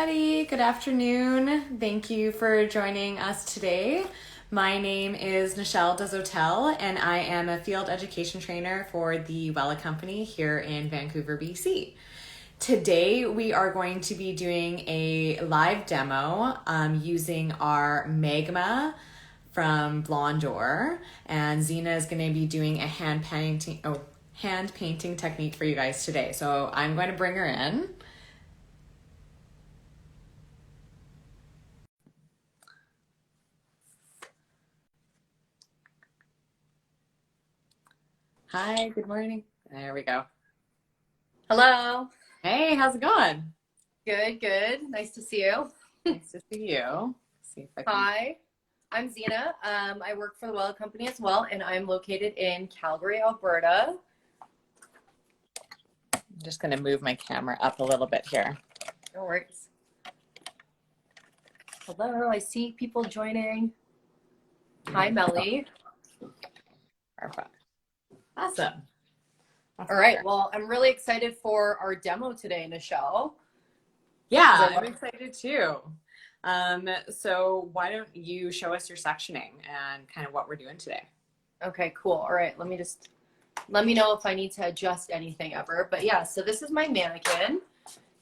everybody. Good afternoon. Thank you for joining us today. My name is Nichelle Desautels, and I am a field education trainer for the Wella Company here in Vancouver, BC. Today, we are going to be doing a live demo using our Magma from Blondor, and Zeina is going to be doing a hand painting technique for you guys today. So I'm going to bring her in. Hi, good morning. There we go. Hello. Hey, how's it going? Good, good. Nice to see you. Nice to see you. See if I can... Hi, I'm Zeina. I work for the Wella Company as well, and I'm located in Calgary, Alberta. I'm just going to move my camera up a little bit here. No worries. Hello, I see people joining. Hi, Melly. Perfect. Awesome. All right, well, I'm really excited for our demo today, Nichelle. Yeah, I'm excited too. So why don't you show us your sectioning and kind of what we're doing today? Okay, cool. All right, let me know if I need to adjust anything ever. But yeah, so this is my mannequin,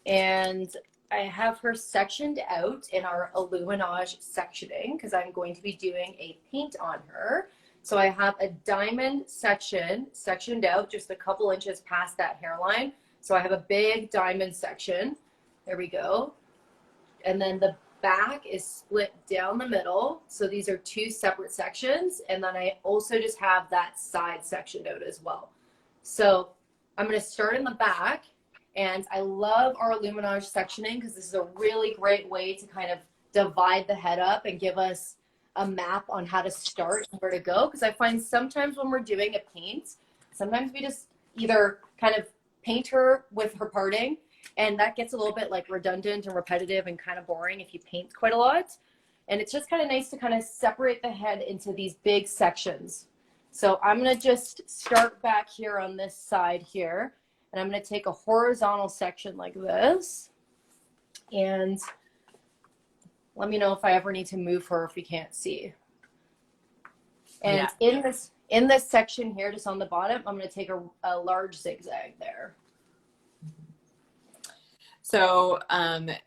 and I have her sectioned out in our Illuminage sectioning because I'm going to be doing a paint on her. So I have a diamond sectioned out just a couple inches past that hairline. So I have a big diamond section. There we go. And then the back is split down the middle. So these are two separate sections. And then I also just have that side sectioned out as well. So I'm going to start in the back. And I love our Illuminage sectioning because this is a really great way to kind of divide the head up and give us a map on how to start and where to go. Because I find sometimes when we're doing a paint, sometimes we just either kind of paint her with her parting, and that gets a little bit like redundant and repetitive and kind of boring if you paint quite a lot. And it's just kind of nice to kind of separate the head into these big sections. So I'm going to just start back here on this side here, and I'm going to take a horizontal section like this, and let me know if I ever need to move her if you can't see. And yeah, in this section here, just on the bottom, I'm going to take a large zigzag there. So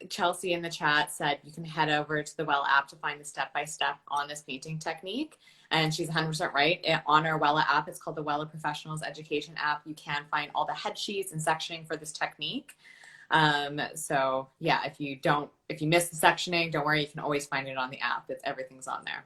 Chelsea in the chat said you can head over to the Wella app to find the step-by-step on this painting technique. And she's 100% right. On our Wella app, it's called the Wella Professionals Education app. You can find all the head sheets and sectioning for this technique. So yeah, if you miss the sectioning, don't worry, you can always find it on the app. Everything's on there.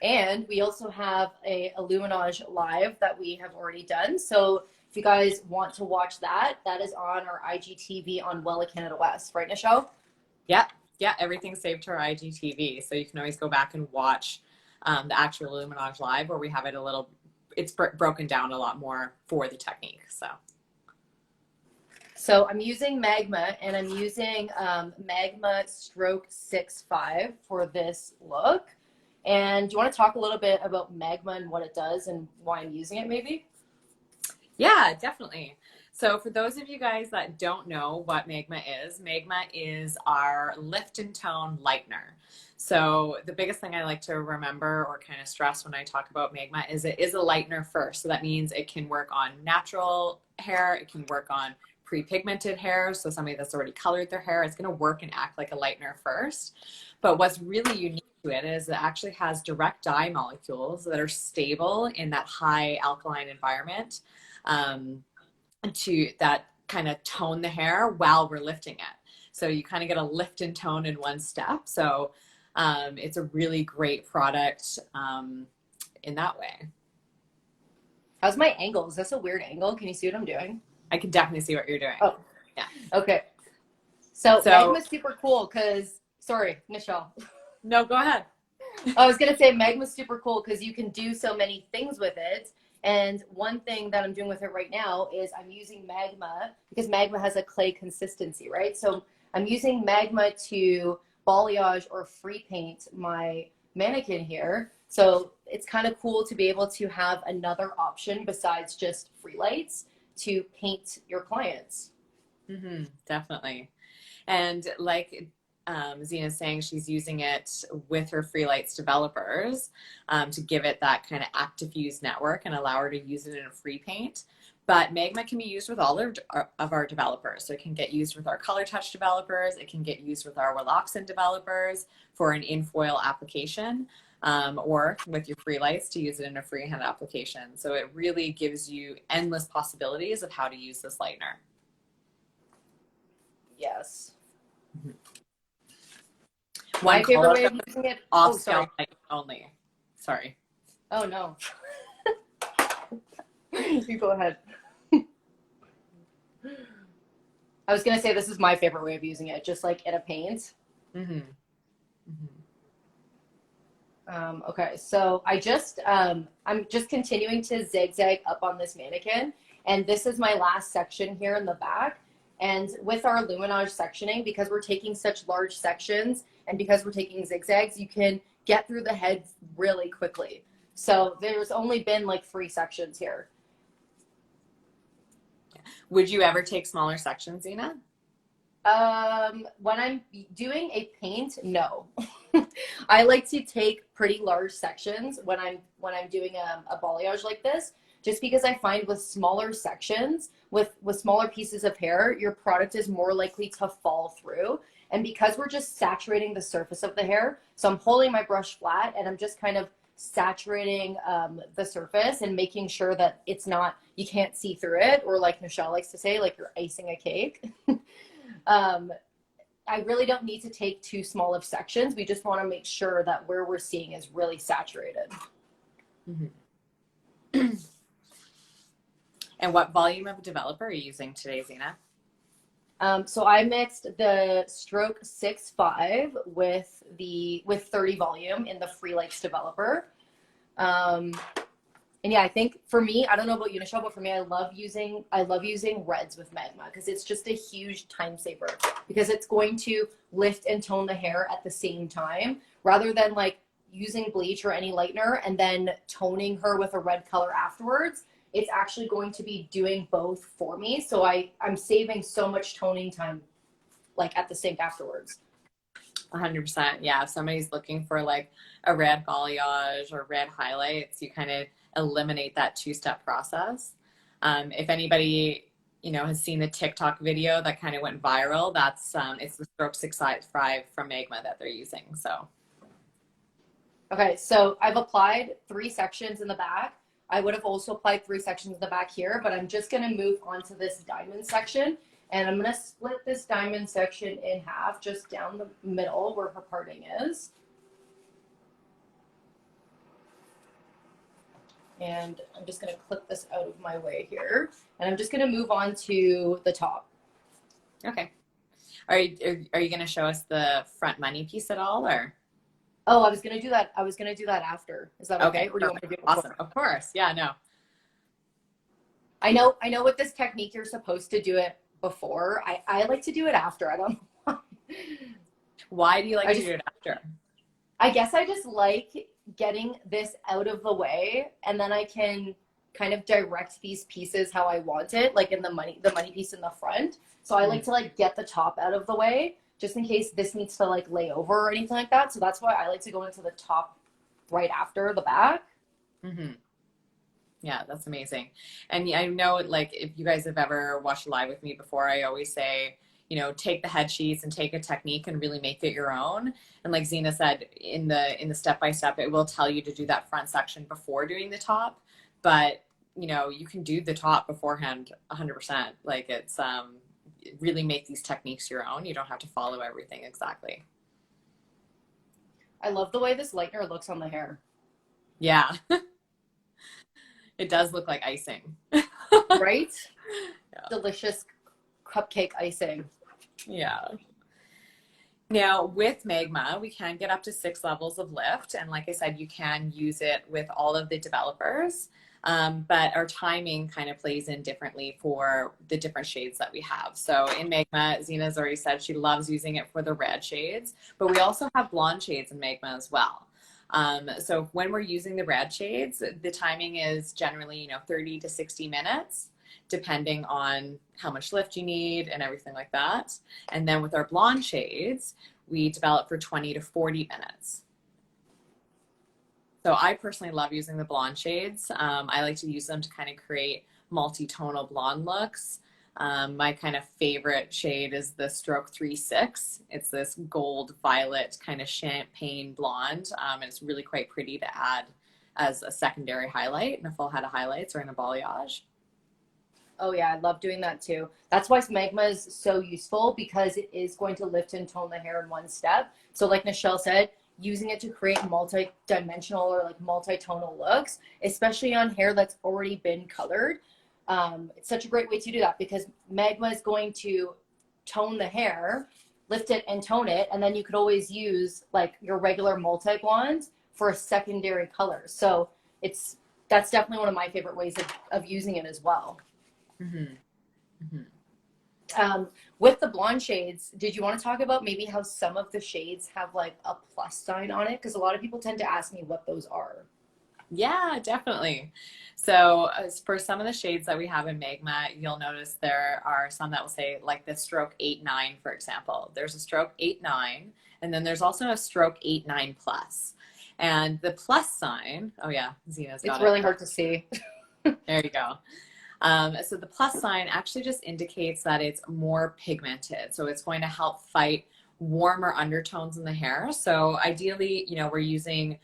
And we also have a Illuminage live that we have already done. So if you guys want to watch that, that is on our IGTV on Wella Canada West, right, Nichelle? Yeah, everything's saved to our IGTV. So you can always go back and watch the actual Illuminage live, where we have it it's broken down a lot more for the technique. So I'm using Magma, and I'm using Magma Stroke 6.5 for this look. And do you want to talk a little bit about Magma and what it does and why I'm using it maybe? Yeah, definitely. So for those of you guys that don't know what Magma is our lift and tone lightener. So the biggest thing I like to remember or kind of stress when I talk about Magma is it is a lightener first. So that means it can work on natural hair. It can work on pre-pigmented hair. So somebody that's already colored their hair, it's going to work and act like a lightener first. But what's really unique to it is it actually has direct dye molecules that are stable in that high alkaline environment to that kind of tone the hair while we're lifting it. So you kind of get a lift and tone in one step. So it's a really great product in that way. How's my angle? Is this a weird angle? Can you see what I'm doing? I can definitely see what you're doing. Oh, yeah. Okay. So Magma's super cool because, sorry, Nichelle. No, go ahead. I was going to say Magma's super cool because you can do so many things with it. And one thing that I'm doing with it right now is I'm using Magma because Magma has a clay consistency, right? So I'm using Magma to balayage or free paint my mannequin here. So it's kind of cool to be able to have another option besides just free lights to paint your clients. Definitely. And like Zena's saying, she's using it with her Freelights developers to give it that kind of act diffuse network and allow her to use it in a free paint. But Magma can be used with all of our developers. So it can get used with our Color Touch developers. It can get used with our Willoxen developers for an in-foil application, or with your Freelights to use it in a freehand application. So it really gives you endless possibilities of how to use this lightener. Yes. One My favorite color way of using it. off Oh, sorry. scale light only. Sorry. Oh no. You go ahead. I was gonna say this is my favorite way of using it, just like in a paint. Okay, so I'm just continuing to zigzag up on this mannequin, and this is my last section here in the back. And with our Illuminage sectioning, because we're taking such large sections and because we're taking zigzags, you can get through the head really quickly. So there's only been like 3 sections here. Would you ever take smaller sections, Zeina? When I'm doing a paint, no. I like to take pretty large sections when I'm doing a balayage like this, just because I find with smaller sections, with smaller pieces of hair, your product is more likely to fall through. And because we're just saturating the surface of the hair, so I'm holding my brush flat and I'm just kind of saturating the surface and making sure that it's not, you can't see through it, or like Nichelle likes to say, like you're icing a cake. I really don't need to take too small of sections. We just want to make sure that where we're seeing is really saturated. And what volume of developer are you using today, Zeina? So I mixed the Stroke 6.5 with 30 volume in the Freelights developer. And yeah, I think for me, I don't know about you, Nichelle, but for me, I love using reds with Magma because it's just a huge time saver, because it's going to lift and tone the hair at the same time, rather than like using bleach or any lightener and then toning her with a red color afterwards. It's actually going to be doing both for me. So I'm saving so much toning time, like at the sink afterwards. 100%. Yeah. If somebody's looking for like a red balayage or red highlights, you kind of eliminate that 2-step process. If anybody, has seen the TikTok video that kind of went viral, that's it's the Stroke 6.5 from Magma that they're using. So. Okay. So I've applied 3 sections in the back. I would have also applied 3 sections in the back here, but I'm just going to move on to this diamond section. And I'm going to split this diamond section in half, just down the middle where her parting is. And I'm just going to clip this out of my way here. And I'm just going to move on to the top. Okay. Are you going to show us the front money piece at all, or? Oh, I was going to do that. I was going to do that after. Is that okay? Or do you want me to do it before? Awesome. Of course. Yeah, no. I know with this technique, you're supposed to do it before. I like to do it after. I don't know why. Why do you like to do it after? I guess I just like getting this out of the way, and then I can kind of direct these pieces how I want it, like in the money piece in the front. So I like to like get the top out of the way, just in case this needs to like lay over or anything like that. So that's why I like to go into the top right after the back. Yeah, that's amazing. And I know, like, if you guys have ever watched live with me before, I always say, take the head sheets and take a technique and really make it your own. And like Zeina said, in the step-by-step, it will tell you to do that front section before doing the top. But, you can do the top beforehand 100%. Like, it's really make these techniques your own. You don't have to follow everything exactly. I love the way this lightener looks on the hair. Yeah. It does look like icing. Right? Yeah. Delicious cupcake icing. Yeah. Now, with Magma, we can get up to 6 levels of lift. And like I said, you can use it with all of the developers. But our timing kind of plays in differently for the different shades that we have. So in Magma, Zeina's already said she loves using it for the red shades, but we also have blonde shades in Magma as well. So when we're using the red shades, the timing is generally, 30 to 60 minutes. depending on how much lift you need and everything like that. And then with our blonde shades, we develop for 20 to 40 minutes. So I personally love using the blonde shades. I like to use them to kind of create multi-tonal blonde looks. My kind of favorite shade is the Stroke 36. It's this gold violet kind of champagne blonde. And it's really quite pretty to add as a secondary highlight in a full head of highlights or in a balayage. Oh yeah, I love doing that too. That's why Magma is so useful, because it is going to lift and tone the hair in one step. So like Nichelle said, using it to create multi-dimensional or like multi-tonal looks, especially on hair that's already been colored. It's such a great way to do that, because Magma is going to tone the hair, lift it and tone it, and then you could always use like your regular multi-blonde for a secondary color. So that's definitely one of my favorite ways of using it as well. Mm-hmm. Mm-hmm. With the blonde shades, did you want to talk about maybe how some of the shades have like a plus sign on it? Because a lot of people tend to ask me what those are. Yeah, definitely. So for some of the shades that we have in Magma, you'll notice there are some that will say like the Stroke 8-9, for example. There's a Stroke 8-9, and then there's also a Stroke 8-9 plus. And the plus sign, oh yeah, Zeina's got it. It's really hard to see. There you go. So the plus sign actually just indicates that it's more pigmented. So it's going to help fight warmer undertones in the hair. So ideally, we're using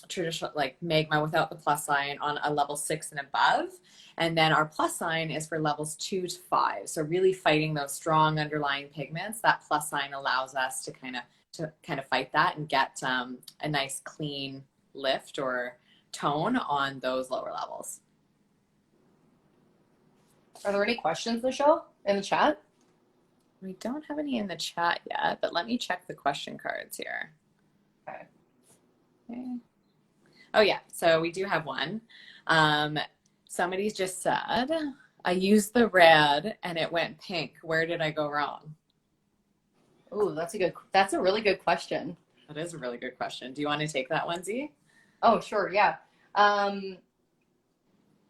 traditional like Magma without the plus sign on a level 6 and above. And then our plus sign is for levels 2 to 5. So really fighting those strong underlying pigments. That plus sign allows us to kind of fight that and get a nice clean lift or tone on those lower levels. Are there any questions, Nichelle, in the chat? We don't have any in the chat yet, but let me check the question cards here. Okay. Oh yeah, so we do have one. Somebody just said, I used the red and it went pink. Where did I go wrong? Ooh, that's a really good question. That is a really good question. Do you want to take that one, Z? Oh, sure, yeah.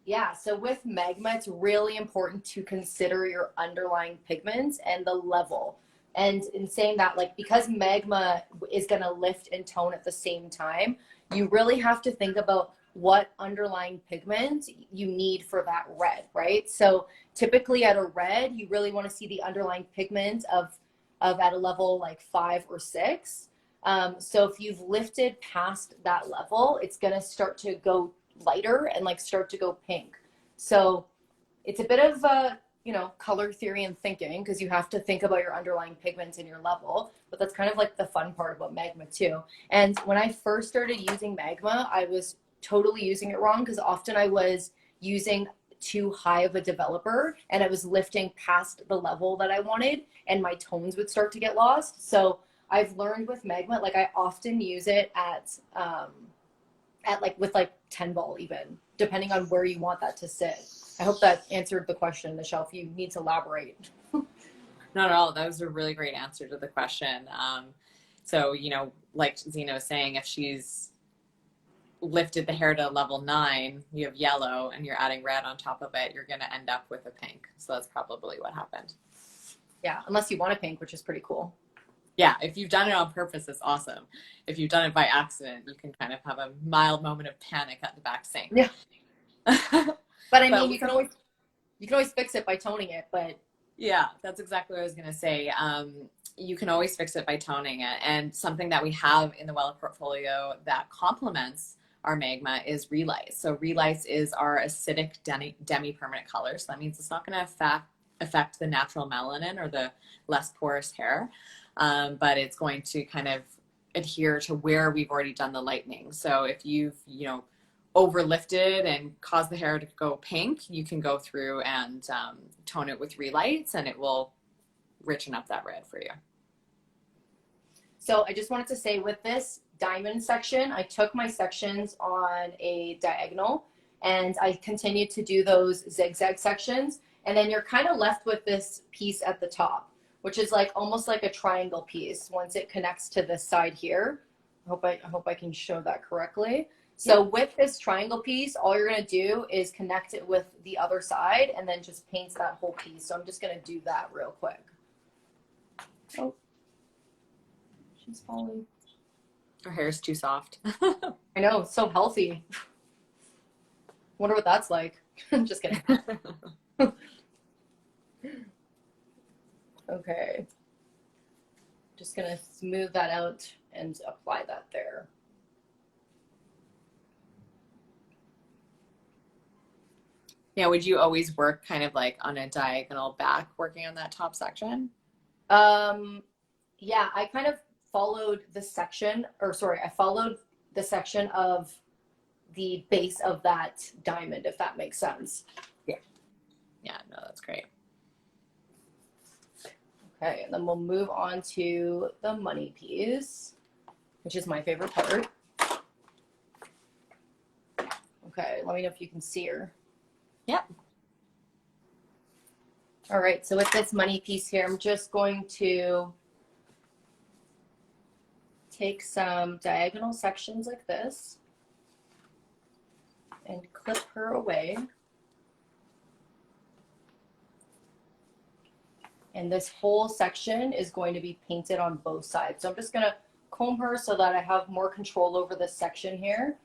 Yeah, so with Magma, it's really important to consider your underlying pigments and the level. And in saying that, like, because Magma is going to lift and tone at the same time, you really have to think about what underlying pigment you need for that red, right? So typically at a red, you really want to see the underlying pigment of at a level like 5 or 6. So if you've lifted past that level, it's going to start to go lighter and like start to go pink. So it's a bit of color theory and thinking, because you have to think about your underlying pigments and your level, but that's kind of like the fun part about Magma too. And when I first started using Magma, I was totally using it wrong, because often I was using too high of a developer and I was lifting past the level that I wanted and my tones would start to get lost. So I've learned with Magma, like I often use it at like with like 10 ball even, depending on where you want that to sit. I hope that answered the question, Nichelle, if you need to elaborate. Not at all. That was a really great answer to the question. So, like Zeina was saying, if she's lifted the hair to level 9, you have yellow and you're adding red on top of it, you're going to end up with a pink. So that's probably what happened. Yeah, unless you want a pink, which is pretty cool. Yeah, if you've done it on purpose, it's awesome. If you've done it by accident, you can kind of have a mild moment of panic at the back sink. Yeah. But I mean, you can always fix it by toning it, but yeah, that's exactly what I was going to say. You can always fix it by toning it. And something that we have in the Wella portfolio that complements our Magma is Relights. So Relights is our acidic demi-permanent color. So that means it's not going to affect the natural melanin or the less porous hair, but it's going to kind of adhere to where we've already done the lightening. So if you've, overlifted and caused the hair to go pink, you can go through and tone it with Relights and it will richen up that red for you. So I just wanted to say, with this diamond section, I took my sections on a diagonal and I continued to do those zigzag sections. And then you're kind of left with this piece at the top, which is like almost like a triangle piece once it connects to this side here. I hope I can show that correctly. So with this triangle piece, all you're gonna do is connect it with the other side and then just paint that whole piece. So I'm just gonna do that real quick. Oh, she's falling. Her hair's too soft. I know, it's so healthy. Wonder what that's like. Just kidding. Okay. Just gonna smooth that out and apply that there. Yeah, would you always work kind of like on a diagonal back working on that top section? Yeah, I kind of followed the section, or sorry, I followed the section of the base of that diamond, if that makes sense. Yeah. Yeah, no, that's great. Okay, and then we'll move on to the money piece, which is my favorite part. Okay, let me know if you can see her. Yep. All right, so with this money piece here, I'm just going to take some diagonal sections like this and clip her away. And this whole section is going to be painted on both sides. So I'm just gonna comb her so that I have more control over this section here.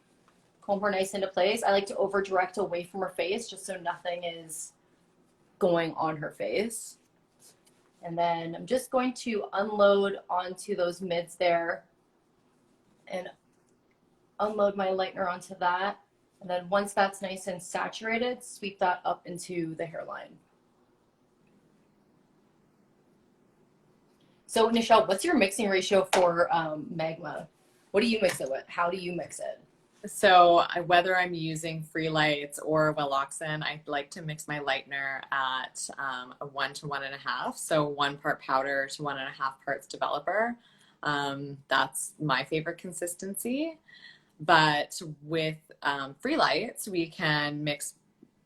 Comb her nice into place. I like to over direct away from her face just so nothing is going on her face. And then I'm just going to unload onto those mids there and unload my lightener onto that. And then once that's nice and saturated, sweep that up into the hairline. So Nichelle, what's your mixing ratio for Magma? What do you mix it with? How do you mix it? So whether I'm using free lights or Willoxon, I like to mix my lightener at a 1 to 1.5. So 1 part powder to 1.5 parts developer. That's my favorite consistency. But with free lights, we can mix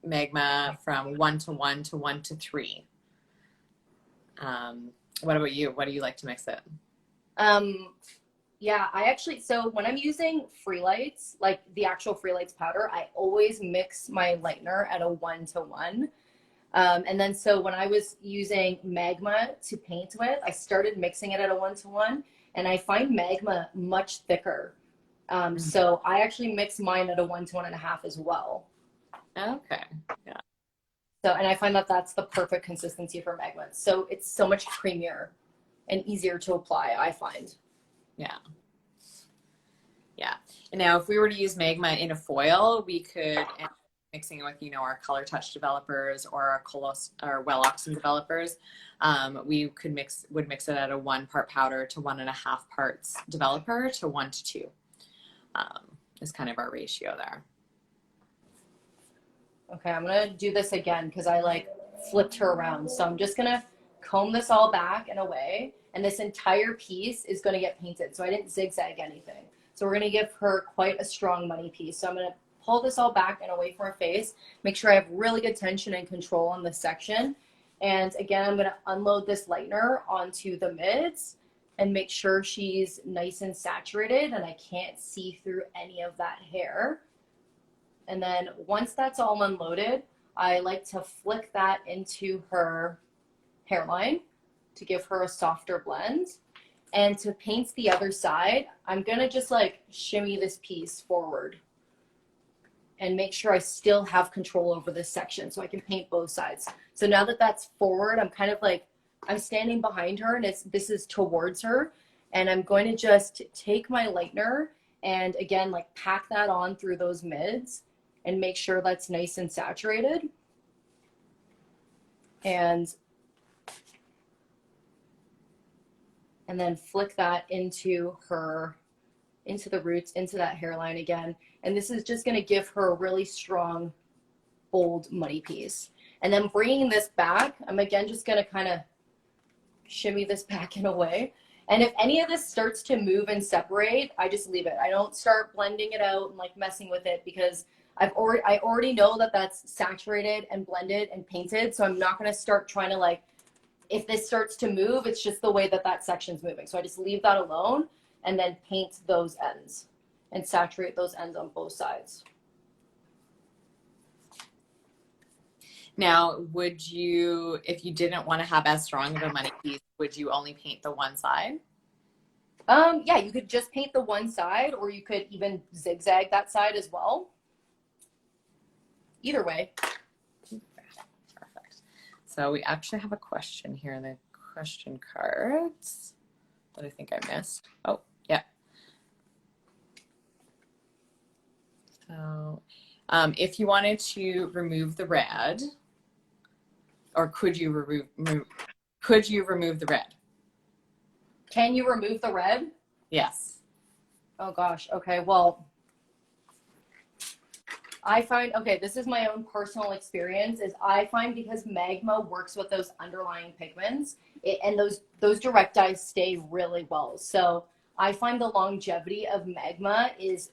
Magma from 1 to 1 to 1 to 3. What about you? What do you like to mix it? Yeah, I actually, so when I'm using free lights, like the actual free lights powder, I always mix my lightener at a 1 to 1. And then so when I was using Magma to paint with, I started mixing it at a 1 to 1, and I find Magma much thicker. So I actually mix mine at a 1 to 1.5 as well. Okay. Yeah. So, and I find that that's the perfect consistency for Magma. So it's so much creamier and easier to apply, I find. Yeah. Yeah. And now if we were to use Magma in a foil, we could, mixing it with, you know, our Color Touch developers or our Willoxon developers, we would mix it at a 1 part powder to 1.5 parts developer to 1 to 2 is kind of our ratio there. Okay, I'm gonna do this again because I like flipped her around. So I'm just gonna comb this all back and away, and this entire piece is gonna get painted. So I didn't zigzag anything. So we're gonna give her quite a strong money piece. So I'm gonna pull this all back and away from her face, make sure I have really good tension and control on this section. And again, I'm gonna unload this lightener onto the mids and make sure she's nice and saturated and I can't see through any of that hair. And then once that's all unloaded, I like to flick that into her hairline to give her a softer blend. And to paint the other side, I'm gonna just like shimmy this piece forward and make sure I still have control over this section so I can paint both sides. So now that that's forward, I'm kind of like, I'm standing behind her and this is towards her. And I'm going to just take my lightener and again, like pack that on through those mids and make sure that's nice and saturated. And then flick that into the roots, into that hairline again. And this is just gonna give her a really strong, bold money piece. And then bringing this back, I'm again just gonna kind of shimmy this back in a way. And if any of this starts to move and separate, I just leave it. I don't start blending it out and like messing with it because I already know that that's saturated and blended and painted. So I'm not gonna start trying to like, if this starts to move, it's just the way that that section's moving. So I just leave that alone and then paint those ends and saturate those ends on both sides. Now, would you, if you didn't want to have as strong of a money piece, would you only paint the one side? Yeah, you could just paint the one side, or you could even zigzag that side as well. Either way. Perfect. So we actually have a question here in the question cards that I think I missed. Oh, yeah. So if you wanted to remove the red, or could you remove the red? Can you remove the red? Yes. Oh gosh. Okay. Well, I find, okay, this is my own personal experience, is I find because Magma works with those underlying pigments, and those direct dyes stay really well. So I find the longevity of Magma is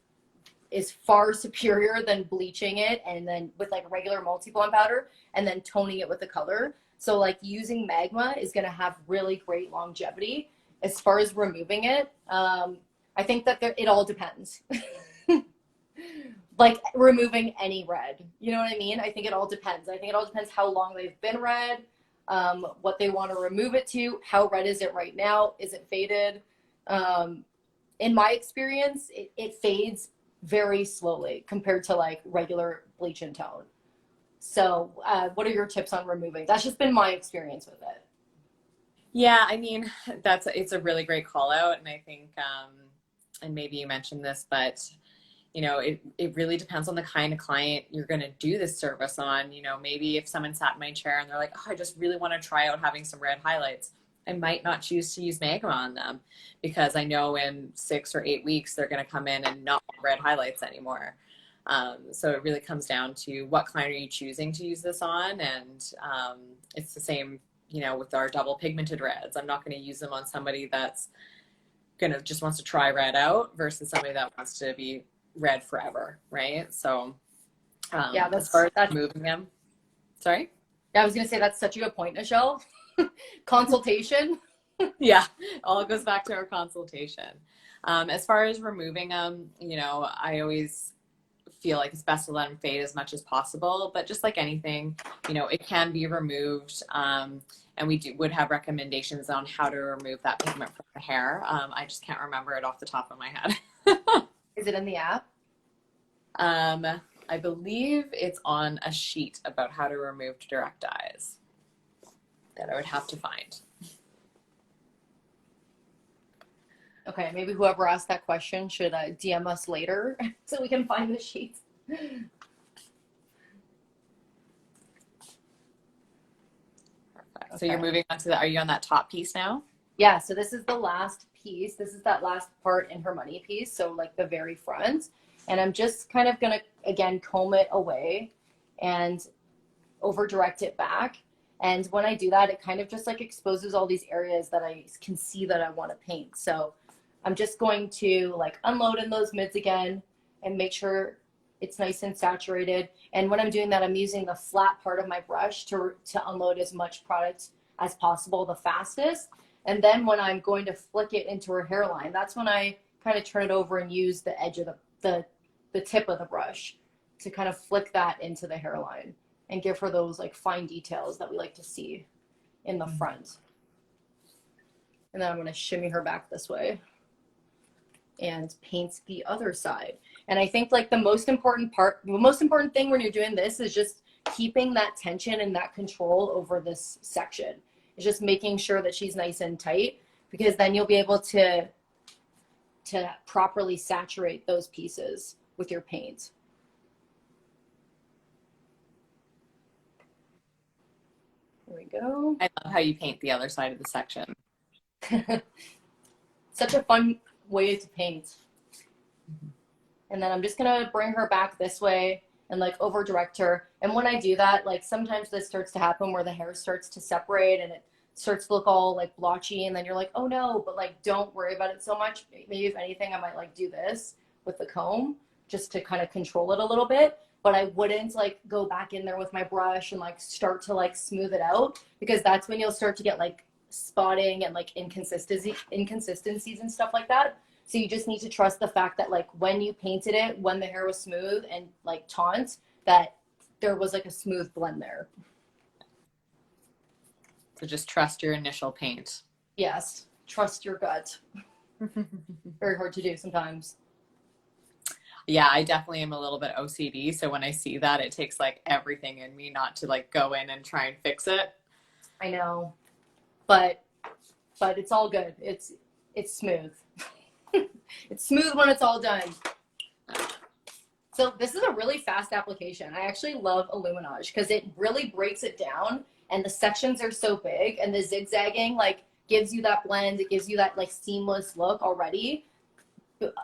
far superior than bleaching it and then with like regular multi-blonde powder and then toning it with the color. So like using Magma is going to have really great longevity. As far as removing it, I think that it all depends. Like removing any red, you know what I mean? I think it all depends. I think it all depends how long they've been red, what they want to remove it to, how red is it right now, is it faded? In my experience, it fades very slowly compared to like regular bleach and tone. So what are your tips on removing? That's just been my experience with it. Yeah, I mean, it's a really great call out. And I think, and maybe you mentioned this, but you know, it really depends on the kind of client you're going to do this service on. You know, maybe if someone sat in my chair and they're like, oh, I just really want to try out having some red highlights, I might not choose to use Magma on them because I know in 6 or 8 weeks they're going to come in and not want red highlights anymore. So it really comes down to what client are you choosing to use this on, and it's the same, you know, with our double pigmented reds. I'm not going to use them on somebody that's gonna just wants to try red out versus somebody that wants to be red forever, right? So Yeah, as far as moving them, sorry? Yeah, I was gonna say that's such a good point, Nichelle. Consultation. Yeah, all goes back to our consultation. As far as removing them, you know, I always feel like it's best to let them fade as much as possible, but just like anything, you know, it can be removed. And we would have recommendations on how to remove that pigment from the hair. I just can't remember it off the top of my head. Is it in the app? I believe it's on a sheet about how to remove direct dyes that I would have to find. Okay, maybe whoever asked that question should DM us later so we can find the sheet. Perfect. Okay. So you're moving on to are you on that top piece now? Yeah, so this is the last piece. This is that last part in her money piece, so like the very front. And I'm just kind of gonna, again, comb it away and over direct it back. And when I do that, it kind of just like exposes all these areas that I can see that I want to paint. So I'm just going to like unload in those mids again and make sure it's nice and saturated. And when I'm doing that, I'm using the flat part of my brush to unload as much product as possible the fastest. And then when I'm going to flick it into her hairline, that's when I kind of turn it over and use the edge of the tip of the brush to kind of flick that into the hairline and give her those like fine details that we like to see in the front. And then I'm going to shimmy her back this way and paint the other side. And I think like the most important thing when you're doing this is just keeping that tension and that control over this section. It's just making sure that she's nice and tight, because then you'll be able to properly saturate those pieces with your paint. There we go. I love how you paint the other side of the section. Such a fun way to paint. And then I'm just gonna bring her back this way and like over direct her. And when I do that, like sometimes this starts to happen where the hair starts to separate and it starts to look all like blotchy, and then you're like, oh no, but like don't worry about it so much. Maybe if anything, I might like do this with the comb just to kind of control it a little bit. But I wouldn't like go back in there with my brush and like start to like smooth it out, because that's when you'll start to get like spotting and like inconsistencies and stuff like that. So you just need to trust the fact that like when you painted it, when the hair was smooth and like taunt, that there was like a smooth blend there. So just trust your initial paint. Yes, trust your gut. Very hard to do sometimes. Yeah, I definitely am a little bit OCD. So when I see that, it takes like everything in me not to like go in and try and fix it. I know, but it's all good. It's smooth. It's smooth when it's all done. So this is a really fast application. I actually love Illuminage because it really breaks it down, and the sections are so big, and the zigzagging like gives you that blend. It gives you that like seamless look already,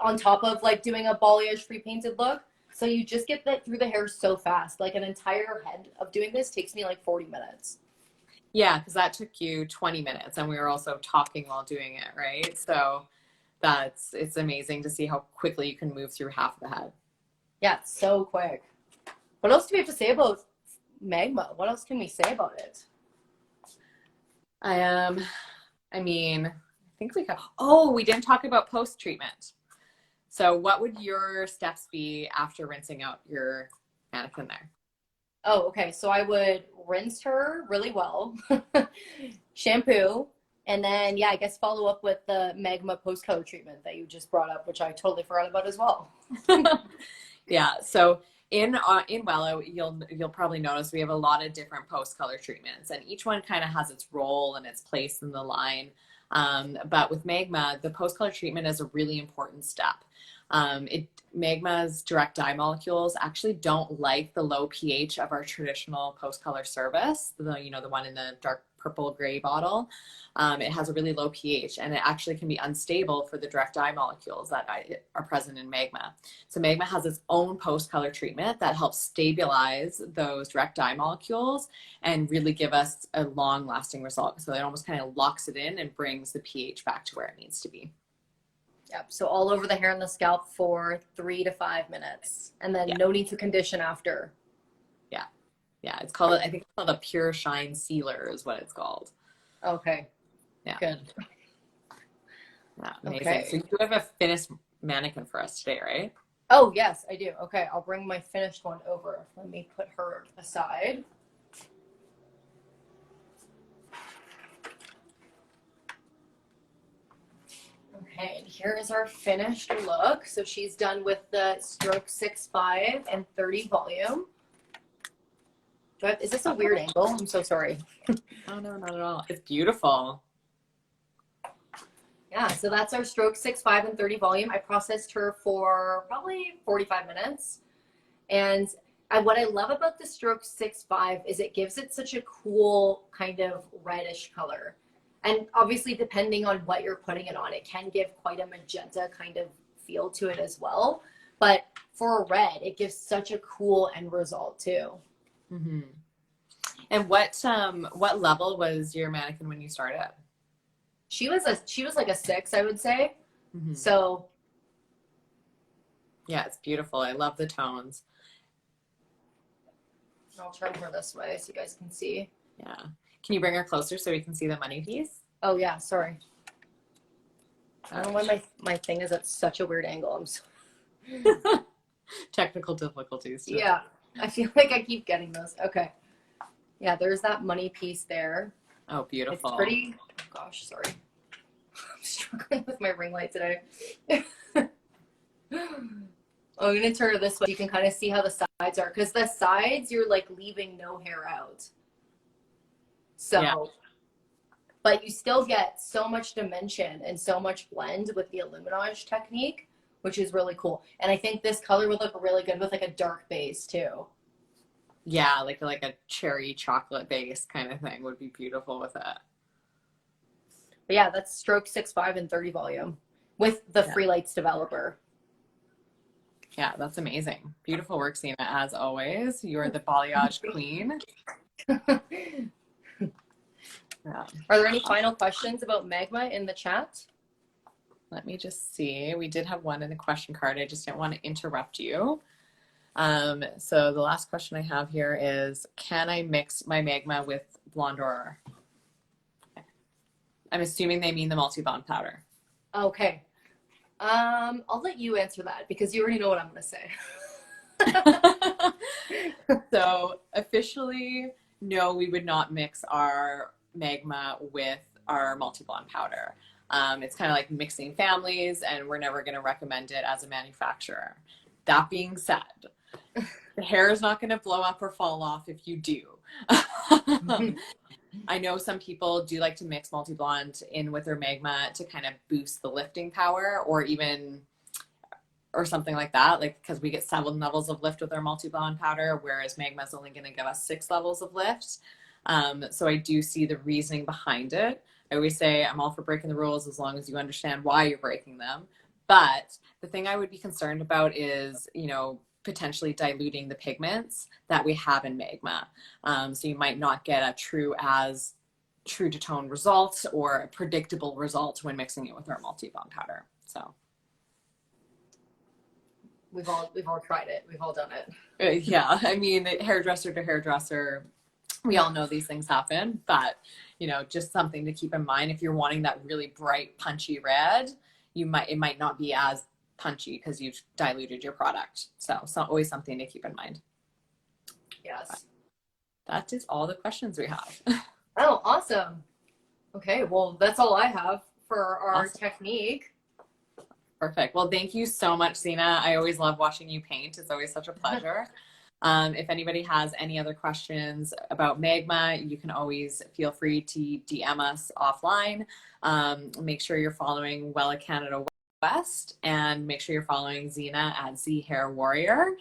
on top of like doing a balayage pre-painted look. So you just get that through the hair so fast. Like an entire head of doing this takes me like 40 minutes. Yeah, because that took you 20 minutes and we were also talking while doing it, right? So it's amazing to see how quickly you can move through half the head. Yeah, it's so quick. What else do we have to say about Magma? What else can we say about it? I mean, I think we didn't talk about post-treatment. So what would your steps be after rinsing out your mannequin there? Oh, okay. So I would rinse her really well, shampoo, and then, yeah, I guess follow up with the Magma post-color treatment that you just brought up, which I totally forgot about as well. Yeah. So in Wello, you'll probably notice we have a lot of different post-color treatments, and each one kind of has its role and its place in the line. But with Magma, the post-color treatment is a really important step. Magma's direct dye molecules actually don't like the low pH of our traditional post-color service, the one in the dark purple gray bottle. It has a really low pH, and it actually can be unstable for the direct dye molecules that are present in Magma. So Magma has its own post-color treatment that helps stabilize those direct dye molecules and really give us a long-lasting result. So it almost kind of locks it in and brings the pH back to where it needs to be. Yep. So all over the hair and the scalp for 3 to 5 minutes, and then no need to condition after. Yeah. Yeah. I think it's called a Pure Shine Sealer is what it's called. Okay. Yeah. Good. Yeah. Amazing. Okay. So you have a finished mannequin for us today, right? Oh, yes, I do. Okay. I'll bring my finished one over. Let me put her aside. Okay, and here is our finished look. So she's done with the stroke 6.5 and 30 volume. Is this a weird angle? I'm so sorry. Oh, no, not at all. It's beautiful. Yeah, so that's our stroke 6.5 and 30 volume. I processed her for probably 45 minutes. And what I love about the stroke 6.5 is it gives it such a cool kind of reddish color. And obviously, depending on what you're putting it on, it can give quite a magenta kind of feel to it as well. But for a red, it gives such a cool end result too. Mm-hmm. And what level was your mannequin when you started? She was like a 6, I would say. Mm-hmm. So yeah, it's beautiful. I love the tones. I'll turn her this way so you guys can see. Yeah. Can you bring her closer so we can see the money piece? Oh yeah, sorry. I don't know why my thing is at such a weird angle. I'm so technical difficulties. Too. Yeah, I feel like I keep getting those. Okay. Yeah, there's that money piece there. Oh, beautiful. It's pretty. Oh, gosh, sorry. I'm struggling with my ring light today. I'm going to turn her this way. You can kind of see how the sides are. Because the sides, you're like leaving no hair out. So, yeah. But you still get so much dimension and so much blend with the Illuminage technique, which is really cool. And I think this color would look really good with like a dark base too. Yeah, like a cherry chocolate base kind of thing would be beautiful with it. But yeah, that's stroke 6.5 and 30 volume with the Free Lights developer. Yeah, that's amazing. Beautiful work, Zeina, as always. You're the balayage queen. Yeah. Are there any final questions about Magma in the chat? Let me just see. We did have one in the question card. I just didn't want to interrupt you. So the last question I have here is, can I mix my Magma with Blondor? Okay. I'm assuming they mean the multi-bond powder. Okay. I'll let you answer that because you already know what I'm gonna say. So officially, no, we would not mix our Magma with our multi-blonde powder. It's kind of like mixing families, and we're never going to recommend it as a manufacturer. That being said, the hair is not going to blow up or fall off if you do. I know some people do like to mix multi-blonde in with their Magma to kind of boost the lifting power, or something like that, like because we get 7 levels of lift with our multi-blonde powder, whereas Magma is only going to give us 6 levels of lift. So I do see the reasoning behind it. I always say I'm all for breaking the rules as long as you understand why you're breaking them. But the thing I would be concerned about is, potentially diluting the pigments that we have in Magma. So you might not get a true to tone result or a predictable result when mixing it with our multi-blonde powder. So we've all tried it. We've all done it. yeah, I mean, hairdresser to hairdresser, we all know these things happen, but just something to keep in mind. If you're wanting that really bright, punchy red, it might not be as punchy because you've diluted your product. So it's not always something to keep in mind. Yes. But that is all the questions we have. Oh, awesome. Okay, well, that's all I have for our technique. Perfect. Well, thank you so much, Zeina. I always love watching you paint. It's always such a pleasure. If anybody has any other questions about Magma, you can always feel free to DM us offline. Make sure you're following Wella Canada West, and make sure you're following Zeina at Z Hair Warrior.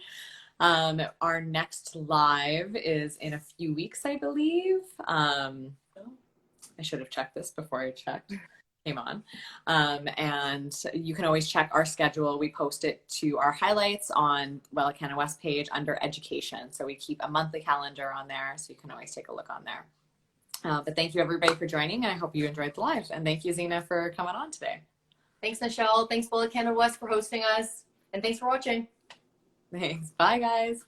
Our next live is in a few weeks, I believe. I should have checked this before I came on. And you can always check our schedule. We post it to our highlights on Wella Canada West page under education. So we keep a monthly calendar on there, so you can always take a look on there. But thank you everybody for joining, and I hope you enjoyed the live. And thank you, Zeina, for coming on today. Thanks, Nichelle. Thanks, Wella Canada West, for hosting us. And thanks for watching. Thanks. Bye, guys.